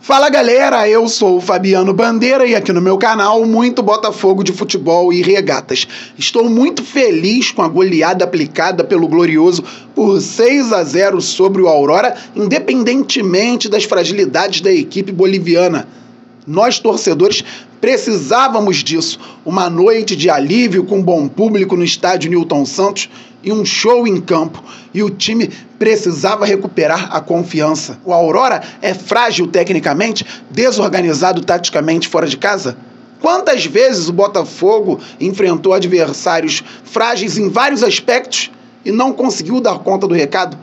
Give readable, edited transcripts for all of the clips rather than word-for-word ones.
Fala galera, eu sou o Fabiano Bandeira e aqui no meu canal muito Botafogo de futebol e regatas. Estou muito feliz com a goleada aplicada pelo Glorioso por 6-0 sobre o Aurora, independentemente das fragilidades da equipe boliviana. Nós, torcedores, precisávamos disso. Uma noite de alívio com bom público no estádio Newton Santos e um show em campo. E o time precisava recuperar a confiança. O Aurora é frágil tecnicamente, desorganizado taticamente fora de casa? Quantas vezes o Botafogo enfrentou adversários frágeis em vários aspectos e não conseguiu dar conta do recado?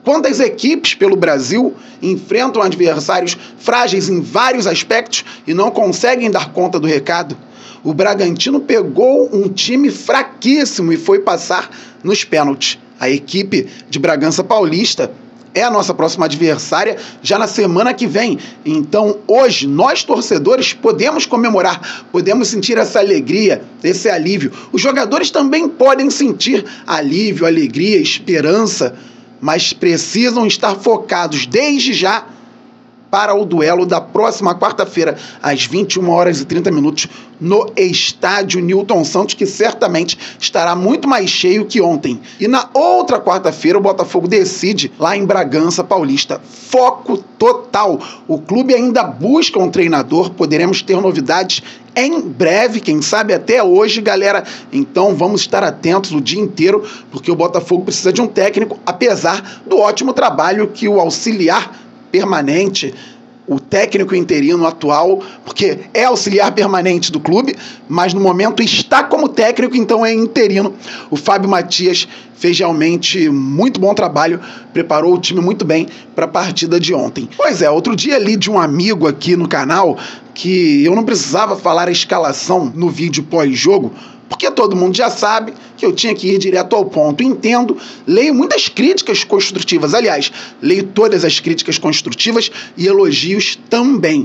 Quantas equipes pelo Brasil enfrentam adversários frágeis em vários aspectos e não conseguem dar conta do recado? O Bragantino pegou um time fraquíssimo e foi passar nos pênaltis. A equipe de Bragança Paulista é a nossa próxima adversária já na semana que vem. Então, hoje, nós torcedores podemos comemorar, podemos sentir essa alegria, esse alívio. Os jogadores também podem sentir alívio, alegria, esperança, mas precisam estar focados desde já para o duelo da próxima quarta-feira, às 21h30, no estádio Newton Santos, que certamente estará muito mais cheio que ontem. E na outra quarta-feira, o Botafogo decide lá em Bragança Paulista. Foco total. O clube ainda busca um treinador, poderemos ter novidades em breve, quem sabe até hoje, galera. Então vamos estar atentos o dia inteiro, porque o Botafogo precisa de um técnico, apesar do ótimo trabalho que o auxiliar permanente, o técnico interino atual, porque é auxiliar permanente do clube, mas no momento está como técnico, então é interino. O Fábio Matias fez realmente muito bom trabalho, preparou o time muito bem para a partida de ontem. Pois é, outro dia li de um amigo aqui no canal que eu não precisava falar a escalação no vídeo pós-jogo, porque todo mundo já sabe que eu tinha que ir direto ao ponto. Entendo, leio muitas críticas construtivas. Aliás, leio todas as críticas construtivas e elogios também.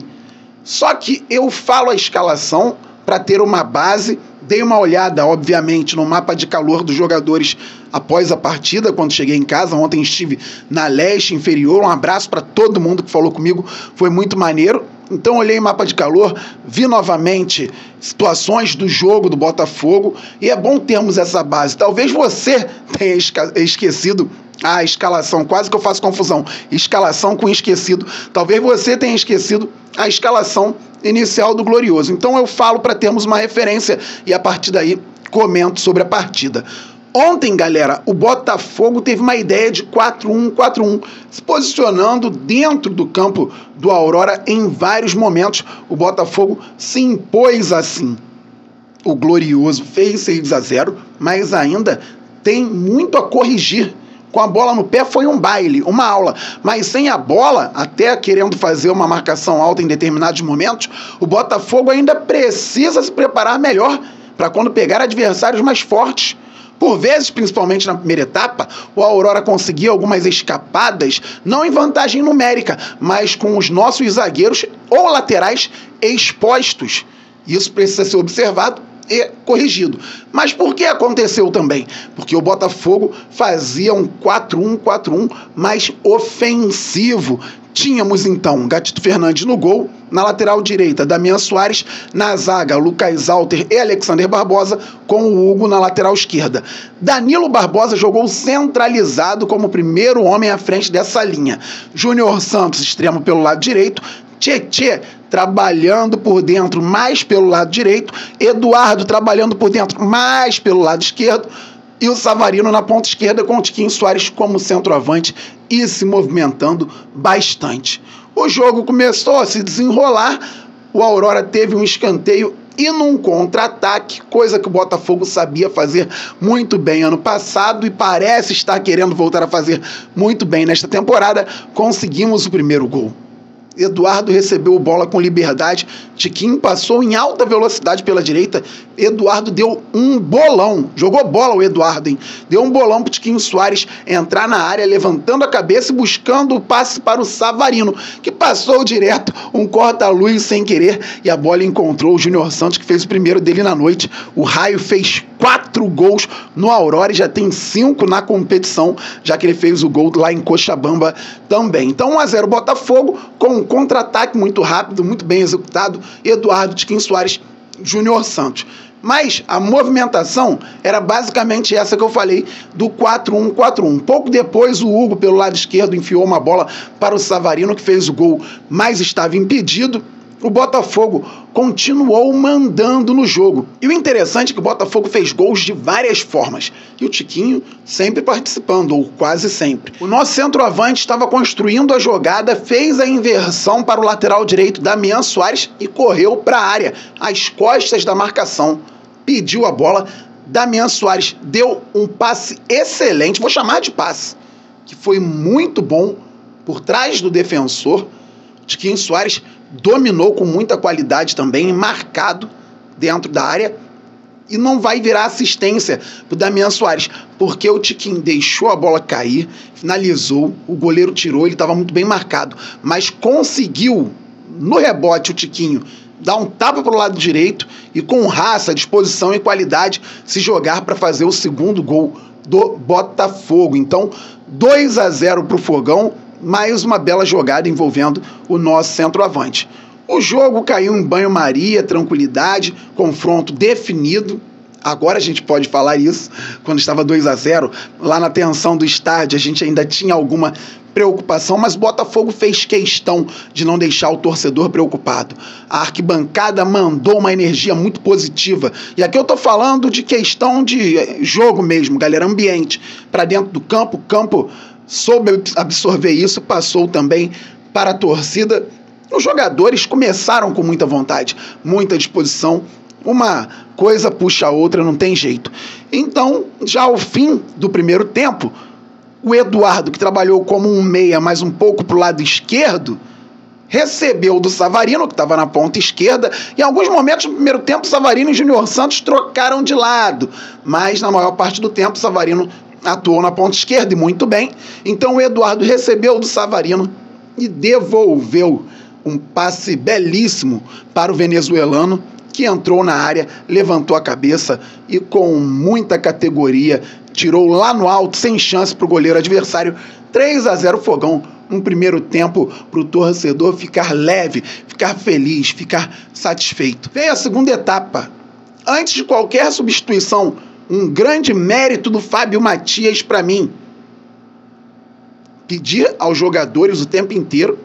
Só que eu falo a escalação para ter uma base. Dei uma olhada, obviamente, no mapa de calor dos jogadores após a partida, quando cheguei em casa. Ontem estive na leste inferior. Um abraço para todo mundo que falou comigo. Foi muito maneiro. Então olhei o mapa de calor, vi novamente situações do jogo do Botafogo e é bom termos essa base. Talvez você tenha esquecido a escalação, quase que eu faço confusão, escalação com esquecido. Talvez você tenha esquecido a escalação inicial do Glorioso. Então eu falo para termos uma referência e a partir daí comento sobre a partida. Ontem, galera, o Botafogo teve uma ideia de 4-1-4-1, se posicionando dentro do campo do Aurora em vários momentos. O Botafogo se impôs assim. O Glorioso fez 6-0, mas ainda tem muito a corrigir. Com a bola no pé foi um baile, uma aula, mas sem a bola, até querendo fazer uma marcação alta em determinados momentos, o Botafogo ainda precisa se preparar melhor para quando pegar adversários mais fortes. Por vezes, principalmente na primeira etapa, o Aurora conseguia algumas escapadas, não em vantagem numérica, mas com os nossos zagueiros ou laterais expostos. Isso precisa ser observado e corrigido. Mas por que aconteceu também? Porque o Botafogo fazia um 4-1-4-1 mais ofensivo. Tínhamos então Gatito Fernandes no gol, na lateral direita Damian Soares, na zaga Lucas Alter e Alexander Barbosa, com o Hugo na lateral esquerda. Danilo Barbosa jogou centralizado como primeiro homem à frente dessa linha. Júnior Santos, extremo pelo lado direito, Tietê trabalhando por dentro mais pelo lado direito, Eduardo trabalhando por dentro mais pelo lado esquerdo, e o Savarino na ponta esquerda com o Tiquinho Soares como centroavante e se movimentando bastante. O jogo começou a se desenrolar, o Aurora teve um escanteio e num contra-ataque, coisa que o Botafogo sabia fazer muito bem ano passado e parece estar querendo voltar a fazer muito bem nesta temporada, conseguimos o primeiro gol. Eduardo recebeu bola com liberdade, Tiquinho passou em alta velocidade pela direita, Eduardo deu um bolão, jogou bola o Eduardo, hein? Deu um bolão pro Tiquinho Soares entrar na área, levantando a cabeça e buscando o passe para o Savarino, que passou direto, um corta-luz sem querer, e a bola encontrou o Júnior Santos, que fez o primeiro dele na noite. O raio fez 4 gols no Aurora e já tem 5 na competição, já que ele fez o gol lá em Cochabamba também. Então 1 a 0 Botafogo, com um contra-ataque muito rápido, muito bem executado, Eduardo Tiquinho Soares, Júnior Santos. Mas a movimentação era basicamente essa que eu falei, do 4-1-4-1. Pouco depois, o Hugo, pelo lado esquerdo, enfiou uma bola para o Savarino, que fez o gol, mas estava impedido. O Botafogo continuou mandando no jogo. E o interessante é que o Botafogo fez gols de várias formas. E o Tiquinho sempre participando, ou quase sempre. O nosso centroavante estava construindo a jogada, fez a inversão para o lateral direito, Damian Soares, e correu para a área, às costas da marcação. Pediu a bola, Damian Soares deu um passe excelente, vou chamar de passe, que foi muito bom por trás do defensor. Tiquinho Soares dominou com muita qualidade também, marcado dentro da área, e não vai virar assistência para o Damian Soares, porque o Tiquinho deixou a bola cair, finalizou, o goleiro tirou, ele estava muito bem marcado, mas conseguiu, no rebote, o Tiquinho dar um tapa para o lado direito e com raça, disposição e qualidade se jogar para fazer o segundo gol do Botafogo. Então, 2 a 0 para o Fogão, mais uma bela jogada envolvendo o nosso centroavante. O jogo caiu em banho-maria, tranquilidade, confronto definido. Agora a gente pode falar isso, quando estava 2 a 0, lá na tensão do estádio, a gente ainda tinha alguma preocupação, mas o Botafogo fez questão de não deixar o torcedor preocupado. A arquibancada mandou uma energia muito positiva. E aqui eu estou falando de questão de jogo mesmo, galera, ambiente. Para dentro do campo, o campo soube absorver isso, passou também para a torcida. Os jogadores começaram com muita vontade, muita disposição. Uma coisa puxa a outra, não tem jeito. Então, já ao fim do primeiro tempo, o Eduardo, que trabalhou como um meia, mas um pouco para o lado esquerdo, recebeu do Savarino, que estava na ponta esquerda. Em alguns momentos, no primeiro tempo, Savarino e Júnior Santos trocaram de lado. Mas, na maior parte do tempo, Savarino atuou na ponta esquerda e muito bem. Então, o Eduardo recebeu do Savarino e devolveu um passe belíssimo para o venezuelano, que entrou na área, levantou a cabeça e com muita categoria tirou lá no alto, sem chance para o goleiro adversário. 3 a 0 Fogão, um primeiro tempo para o torcedor ficar leve, ficar feliz, ficar satisfeito. Veio a segunda etapa. Antes de qualquer substituição, um grande mérito do Fábio Matias para mim. Pedir aos jogadores o tempo inteiro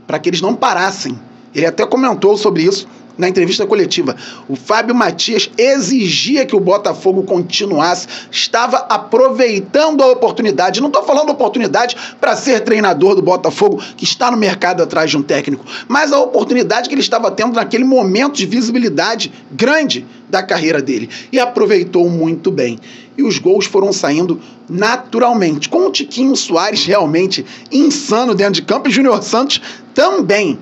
para que eles não parassem. Ele até comentou sobre isso na entrevista coletiva. O Fábio Matias exigia que o Botafogo continuasse, estava aproveitando a oportunidade. Não estou falando oportunidade para ser treinador do Botafogo, que está no mercado atrás de um técnico, mas a oportunidade que ele estava tendo naquele momento de visibilidade grande da carreira dele. E aproveitou muito bem. E os gols foram saindo naturalmente, com o Tiquinho Soares realmente insano dentro de campo e Júnior Santos também.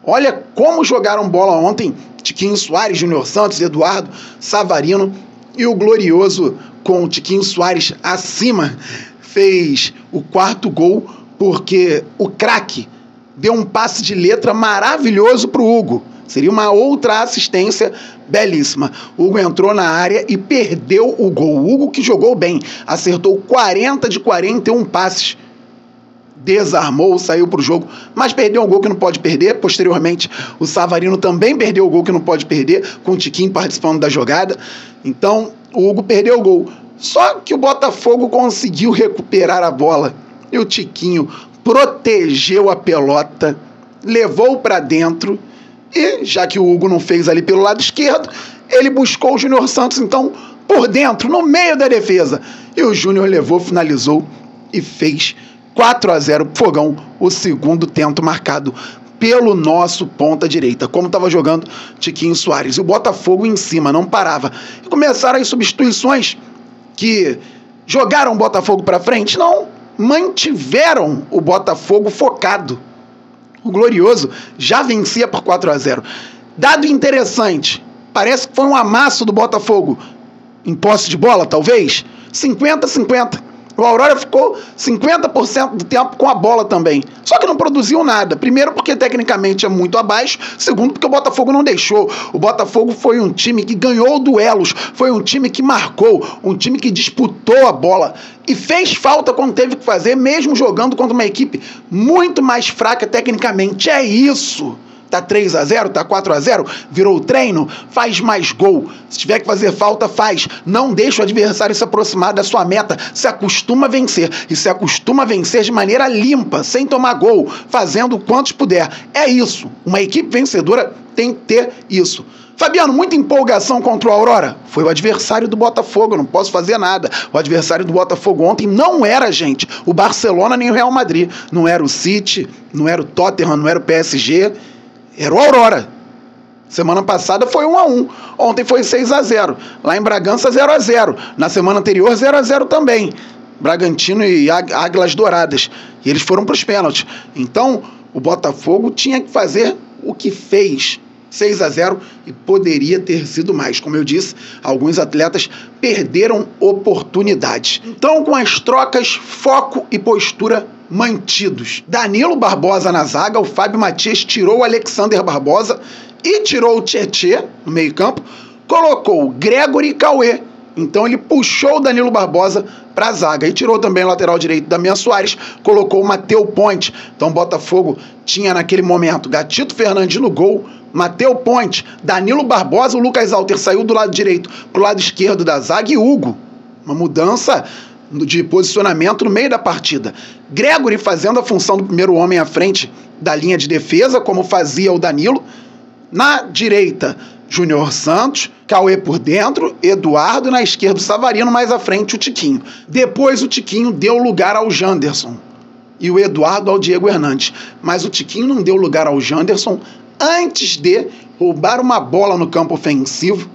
Olha como jogaram bola ontem, Tiquinho Soares, Júnior Santos, Eduardo, Savarino, e o Glorioso, com o Tiquinho Soares acima, fez o 4º gol, porque o craque deu um passe de letra maravilhoso para o Hugo. Seria uma outra assistência belíssima. O Hugo entrou na área e perdeu o gol. O Hugo, que jogou bem, acertou 40 de 41 passes, desarmou, saiu para o jogo, mas perdeu um gol que não pode perder. Posteriormente, o Savarino também perdeu o gol que não pode perder, com o Tiquinho participando da jogada. Então, o Hugo perdeu o gol. Só que o Botafogo conseguiu recuperar a bola e o Tiquinho protegeu a pelota, levou para dentro e, já que o Hugo não fez ali pelo lado esquerdo, ele buscou o Júnior Santos, então, por dentro, no meio da defesa. E o Júnior levou, finalizou e fez 4 a 0 Fogão, o segundo tento marcado pelo nosso ponta direita, como estava jogando Tiquinho Soares. E o Botafogo em cima, não parava. E começaram as substituições que jogaram o Botafogo para frente? Não, mantiveram o Botafogo focado. O Glorioso já vencia por 4 a 0. Dado interessante, parece que foi um amasso do Botafogo. Em posse de bola, talvez? 50-50. O Aurora ficou 50% do tempo com a bola também. Só que não produziu nada. Primeiro porque tecnicamente é muito abaixo. Segundo porque o Botafogo não deixou. O Botafogo foi um time que ganhou duelos. Foi um time que marcou. Um time que disputou a bola. E fez falta quando teve que fazer, mesmo jogando contra uma equipe muito mais fraca tecnicamente. É isso. Tá 3-0, tá 4-0, virou o treino, faz mais gol. Se tiver que fazer falta, faz. Não deixa o adversário se aproximar da sua meta. Se acostuma a vencer. E se acostuma a vencer de maneira limpa, sem tomar gol, fazendo quantos puder. É isso. Uma equipe vencedora tem que ter isso. Fabiano, muita empolgação contra o Aurora. Foi o adversário do Botafogo, não posso fazer nada. O adversário do Botafogo ontem não era, gente, o Barcelona nem o Real Madrid. Não era o City, não era o Tottenham, não era o PSG. Era o Aurora. Semana passada foi 1-1. Ontem foi 6-0. Lá em Bragança, 0-0. Na semana anterior, 0-0 também. Bragantino e Águilas Douradas. E eles foram para os pênaltis. Então, o Botafogo tinha que fazer o que fez. 6-0 e poderia ter sido mais. Como eu disse, alguns atletas perderam oportunidades. Então, com as trocas, foco e postura mantidos. Danilo Barbosa na zaga, o Fábio Matias tirou o Alexander Barbosa e tirou o Tietê no meio campo, colocou o Gregory e Cauê. Então ele puxou o Danilo Barbosa para a zaga e tirou também o lateral direito Damian Soares, colocou o Matheus Ponte. Então o Botafogo tinha naquele momento Gatito Fernandes no gol, Matheus Ponte, Danilo Barbosa, o Lucas Alter saiu do lado direito para o lado esquerdo da zaga e Hugo. Uma mudança de posicionamento no meio da partida. Gregory fazendo a função do primeiro homem à frente da linha de defesa, como fazia o Danilo. Na direita, Júnior Santos, Cauê por dentro, Eduardo, na esquerda o Savarino, mais à frente o Tiquinho. Depois o Tiquinho deu lugar ao Janderson e o Eduardo ao Diego Hernandes. Mas o Tiquinho não deu lugar ao Janderson antes de roubar uma bola no campo ofensivo,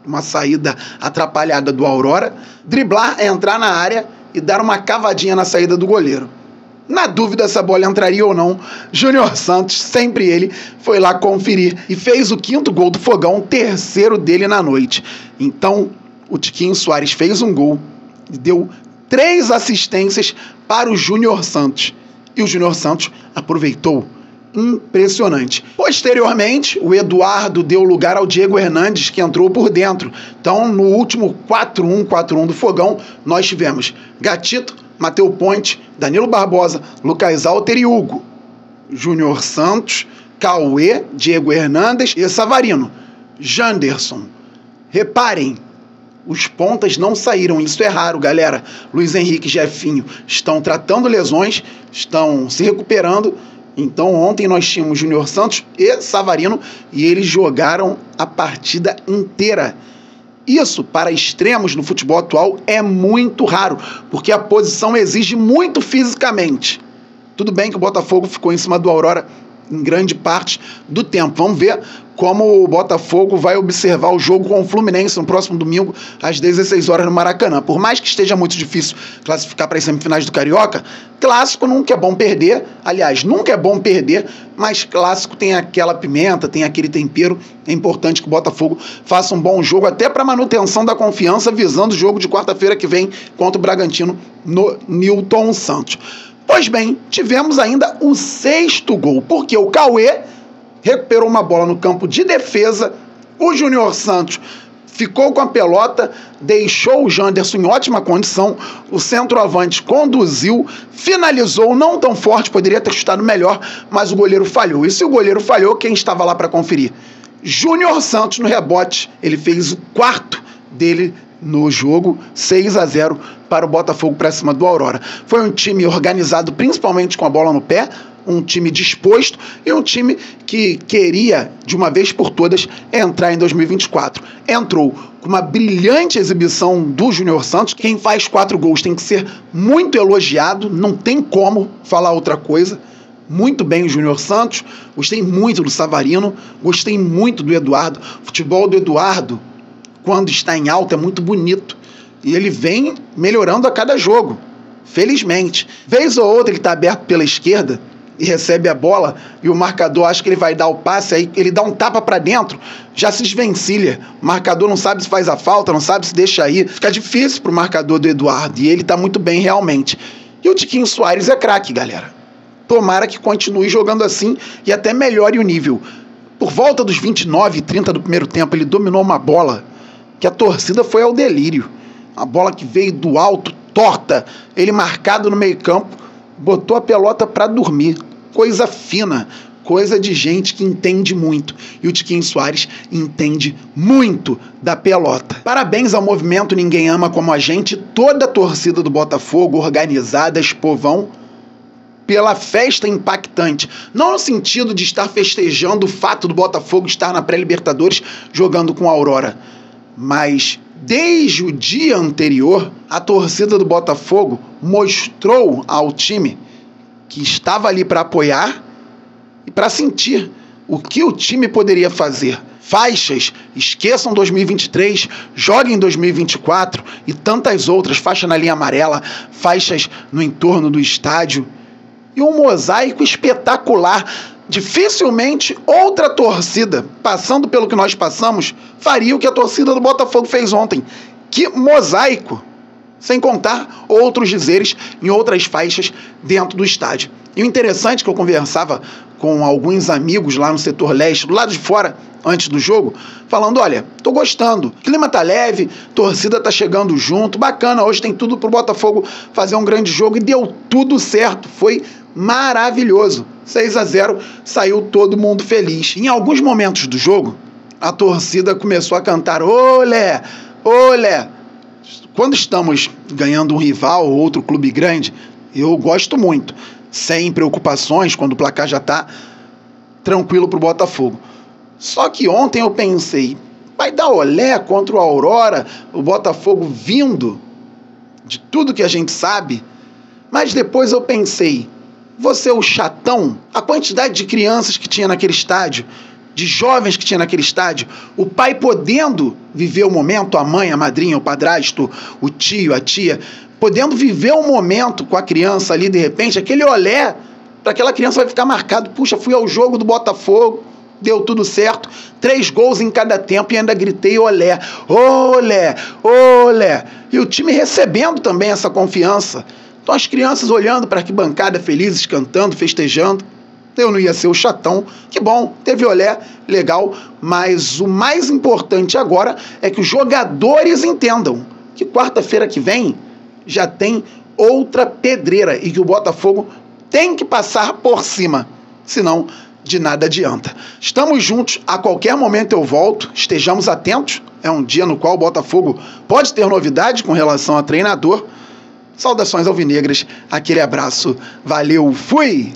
uma saída atrapalhada do Aurora, driblar, entrar na área e dar uma cavadinha na saída do goleiro. Na dúvida se a bola entraria ou não, Júnior Santos, sempre ele, foi lá conferir e fez o 5º gol do Fogão, 3º dele na noite. Então, o Tiquinho Soares fez um gol e deu 3 assistências para o Júnior Santos. E o Júnior Santos aproveitou. Impressionante. Posteriormente, o Eduardo deu lugar ao Diego Hernandes, que entrou por dentro. Então, no último 4-1 do Fogão, nós tivemos Gatito, Matheus Ponte, Danilo Barbosa, Lucas Alter e Hugo. Júnior Santos, Cauê, Diego Hernandes e Savarino. Janderson. Reparem, os pontas não saíram, isso é raro, galera. Luiz Henrique e Jefinho estão tratando lesões, estão se recuperando. Então ontem nós tínhamos Júnior Santos e Savarino e eles jogaram a partida inteira. Isso, para extremos no futebol atual, é muito raro, porque a posição exige muito fisicamente. Tudo bem que o Botafogo ficou em cima do Aurora em grande parte do tempo. Vamos ver como o Botafogo vai observar o jogo com o Fluminense no próximo domingo, às 16 horas no Maracanã. Por mais que esteja muito difícil classificar para as semifinais do Carioca, clássico nunca é bom perder. Aliás, nunca é bom perder, mas clássico tem aquela pimenta, tem aquele tempero. É importante que o Botafogo faça um bom jogo, até para manutenção da confiança, visando o jogo de quarta-feira que vem contra o Bragantino no Newton Santos. Pois bem, tivemos ainda o 6º gol, porque o Cauê recuperou uma bola no campo de defesa, o Júnior Santos ficou com a pelota, deixou o Janderson em ótima condição, o centroavante conduziu, finalizou, não tão forte, poderia ter chutado melhor, mas o goleiro falhou. E se o goleiro falhou, quem estava lá para conferir? Júnior Santos no rebote, ele fez o 4º dele no jogo, 6-0 para o Botafogo para cima do Aurora. Foi um time organizado principalmente com a bola no pé, um time disposto e um time que queria, de uma vez por todas, entrar em 2024. Entrou com uma brilhante exibição do Júnior Santos. Quem faz 4 gols tem que ser muito elogiado, não tem como falar outra coisa. Muito bem o Júnior Santos, gostei muito do Savarino, gostei muito do Eduardo. O futebol do Eduardo, quando está em alta, é muito bonito. E ele vem melhorando a cada jogo, felizmente. Vez ou outra ele está aberto pela esquerda, e recebe a bola e o marcador acha que ele vai dar o passe, aí ele dá um tapa para dentro, já se desvencilha. O marcador não sabe se faz a falta, não sabe se deixa aí. Fica difícil pro marcador do Eduardo e ele tá muito bem realmente. E o Tiquinho Soares é craque, galera. Tomara que continue jogando assim e até melhore o nível. Por volta dos 29 e 30 do primeiro tempo, ele dominou uma bola que a torcida foi ao delírio. Uma bola que veio do alto, torta, ele marcado no meio-campo, botou a pelota para dormir. Coisa fina, coisa de gente que entende muito. E o Tiquinho Soares entende muito da pelota. Parabéns ao movimento Ninguém Ama Como a Gente, toda a torcida do Botafogo, organizada, esse povão, pela festa impactante. Não no sentido de estar festejando o fato do Botafogo estar na pré-Libertadores jogando com a Aurora, mas desde o dia anterior, a torcida do Botafogo mostrou ao time que estava ali para apoiar e para sentir o que o time poderia fazer. Faixas, esqueçam 2023, joguem 2024 e tantas outras, faixa na linha amarela, faixas no entorno do estádio. E um mosaico espetacular. Dificilmente outra torcida, passando pelo que nós passamos, faria o que a torcida do Botafogo fez ontem. Que mosaico! Sem contar outros dizeres em outras faixas dentro do estádio. E o interessante é que eu conversava com alguns amigos lá no setor leste, do lado de fora, antes do jogo, falando, olha, tô gostando, o clima tá leve, torcida tá chegando junto, bacana, hoje tem tudo pro Botafogo fazer um grande jogo e deu tudo certo, foi maravilhoso. 6-0, saiu todo mundo feliz. Em alguns momentos do jogo, a torcida começou a cantar olé, olé. Quando estamos ganhando um rival ou outro clube grande, eu gosto muito, sem preocupações, quando o placar já está tranquilo para o Botafogo. Só que ontem eu pensei, vai dar olé contra o Aurora, o Botafogo vindo de tudo que a gente sabe, mas depois eu pensei, você é o chatão, a quantidade de crianças que tinha naquele estádio, de jovens que tinha naquele estádio, o pai podendo viver o momento, a mãe, a madrinha, o padrasto, o tio, a tia, podendo viver um momento com a criança ali, de repente, aquele olé, para aquela criança vai ficar marcado, puxa, fui ao jogo do Botafogo, deu tudo certo, 3 gols em cada tempo e ainda gritei olé, olé, olé, e o time recebendo também essa confiança. Então as crianças olhando para a arquibancada felizes, cantando, festejando. Eu não ia ser o chatão. Que bom, teve olé, legal. Mas o mais importante agora é que os jogadores entendam que quarta-feira que vem já tem outra pedreira e que o Botafogo tem que passar por cima. Senão, de nada adianta. Estamos juntos, a qualquer momento eu volto. Estejamos atentos. É um dia no qual o Botafogo pode ter novidade com relação a treinador. Saudações alvinegras, aquele abraço, valeu, fui!